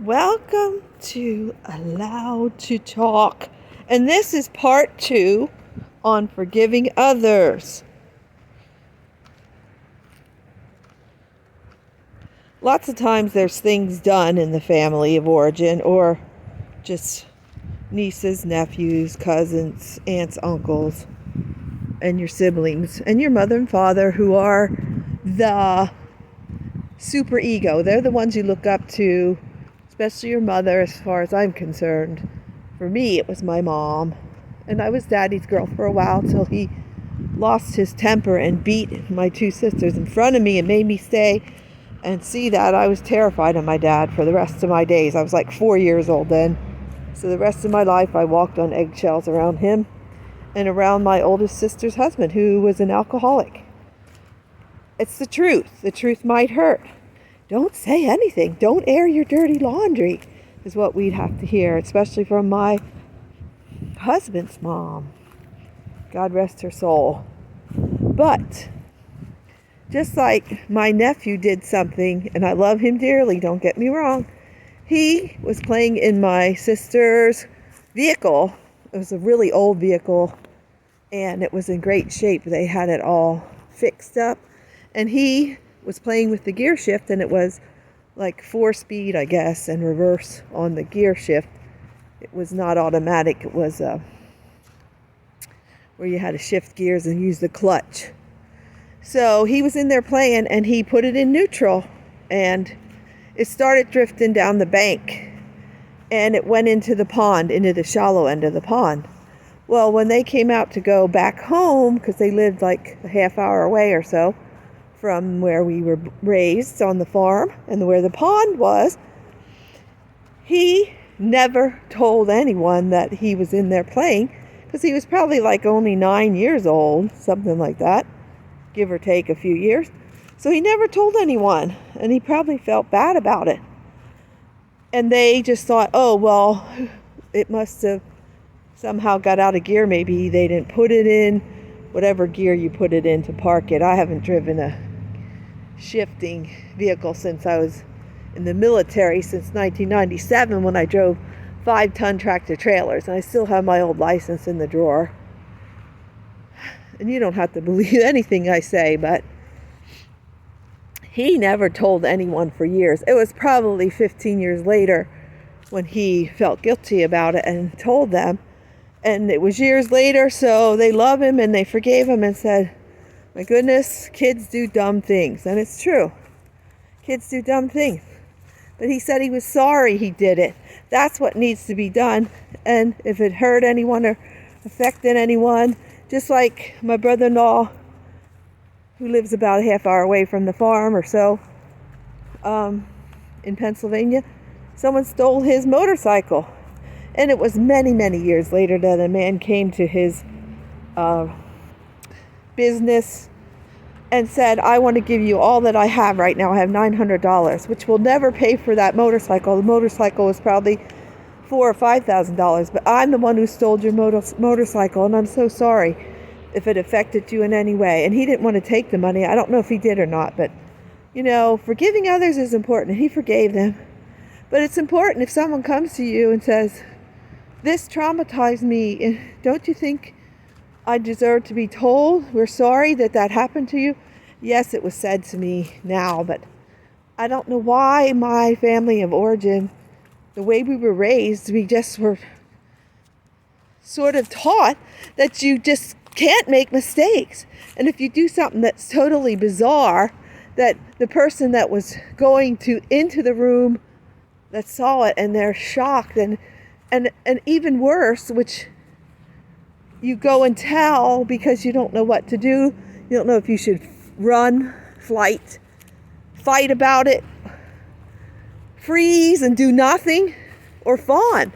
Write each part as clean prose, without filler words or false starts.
Welcome to Allowed to Talk. And this is part 2 on forgiving others. Lots of times there's things done in the family of origin, or just nieces, nephews, cousins, aunts, uncles, and your siblings, and your mother and father, who are the super ego. They're the ones you look up to, especially your mother, as far as I'm concerned. For me, it was my mom. And I was Daddy's girl for a while till he lost his temper and beat my two sisters in front of me and made me stay and see that. I was terrified of my dad for the rest of my days. I was like 4 years old then. So the rest of my life, I walked on eggshells around him and around my oldest sister's husband, who was an alcoholic. It's the truth. The truth might hurt. Don't say anything. Don't air your dirty laundry, is what we'd have to hear, especially from my husband's mom. God rest her soul. But just like my nephew did something, and I love him dearly, don't get me wrong, he was playing in my sister's vehicle. It was a really old vehicle, and it was in great shape. They had it all fixed up, and he was playing with the gear shift, and it was like 4-speed, I guess, and reverse on the gear shift. It was not automatic. It was where you had to shift gears and use the clutch. So he was in there playing, and he put it in neutral, and it started drifting down the bank, and it went into the pond, into the shallow end of the pond. Well, when they came out to go back home, because they lived like a half hour away or so from where we were raised on the farm and where the pond was, he never told anyone that he was in there playing, because he was probably like only 9 years old, something like that, give or take a few years. So he never told anyone, and he probably felt bad about it. And they just thought, oh, well, it must have somehow got out of gear. Maybe they didn't put it in whatever gear you put it in to park it. I haven't driven a shifting vehicle since I was in the military, since 1997, when I drove 5-ton tractor trailers, and I still have my old license in the drawer. And you don't have to believe anything I say, but he never told anyone for years. It was probably 15 years later when he felt guilty about it and told them. And it was years later, so they love him and they forgave him and said, my goodness, kids do dumb things. And it's true. Kids do dumb things. But he said he was sorry he did it. That's what needs to be done. And if it hurt anyone or affected anyone, just like my brother-in-law, who lives about a half hour away from the farm or so, in Pennsylvania, someone stole his motorcycle. And it was many, many years later that a man came to his business and said, I want to give you all that I have right now. I have $900, which will never pay for that motorcycle. The motorcycle was probably $4,000 or $5,000, but I'm the one who stole your motorcycle, and I'm so sorry if it affected you in any way. And he didn't want to take the money. I don't know if he did or not, but forgiving others is important. He forgave them. But it's important if someone comes to you and says, this traumatized me, don't you think I deserve to be told we're sorry that happened to you? Yes, it was said to me now, but I don't know why my family of origin, the way we were raised, we just were sort of taught that you just can't make mistakes. And if you do something that's totally bizarre, that the person that was going into the room that saw it, and they're shocked, and even worse, which you go and tell because you don't know what to do. You don't know if you should run, fight about it, freeze and do nothing, or fawn.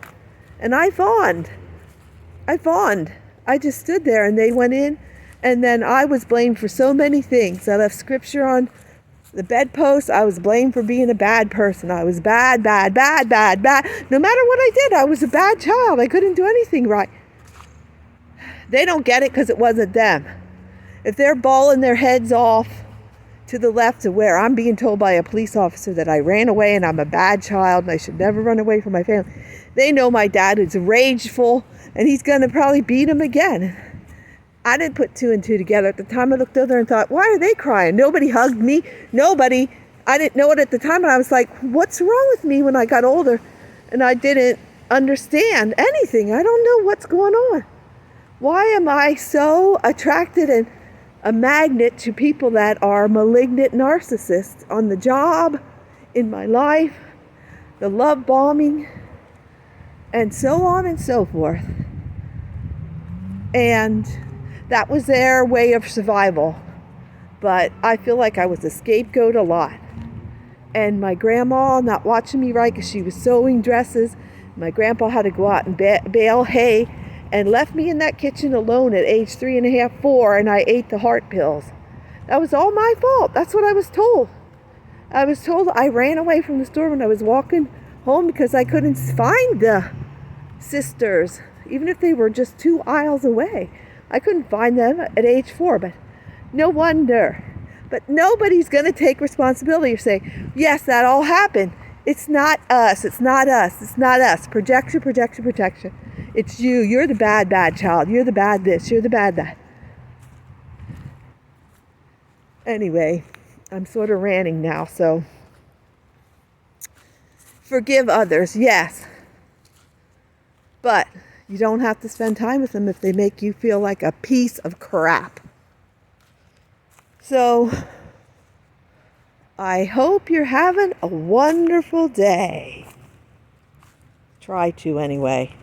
And I fawned. I just stood there, and they went in, and then I was blamed for so many things. I left scripture on the bedpost. I was blamed for being a bad person. I was bad. No matter what I did, I was a bad child. I couldn't do anything right. They don't get it because it wasn't them. If they're bawling their heads off to the left of where I'm being told by a police officer that I ran away and I'm a bad child and I should never run away from my family. They know my dad is rageful and he's going to probably beat him again. I didn't put two and two together. At the time, I looked over and thought, why are they crying? Nobody hugged me. Nobody. I didn't know it at the time, and I was like, what's wrong with me when I got older? And I didn't understand anything. I don't know what's going on. Why am I so attracted and a magnet to people that are malignant narcissists on the job, in my life, the love bombing, and so on and so forth? And that was their way of survival. But I feel like I was a scapegoat a lot. And my grandma not watching me right because she was sewing dresses. My grandpa had to go out and bale hay and left me in that kitchen alone at age 3.5, 4, and I ate the heart pills. That was all my fault. That's what I was told. I was told I ran away from the store when I was walking home because I couldn't find the sisters, even if they were just 2 aisles away. I couldn't find them at age 4, but no wonder. But nobody's going to take responsibility or say, yes, that all happened. It's not us. It's not us. It's not us. Projection, projection, projection. It's you. You're the bad, bad child. You're the bad this. You're the bad that. Anyway, I'm sort of ranting now, so forgive others, yes. But you don't have to spend time with them if they make you feel like a piece of crap. So, I hope you're having a wonderful day. Try to anyway.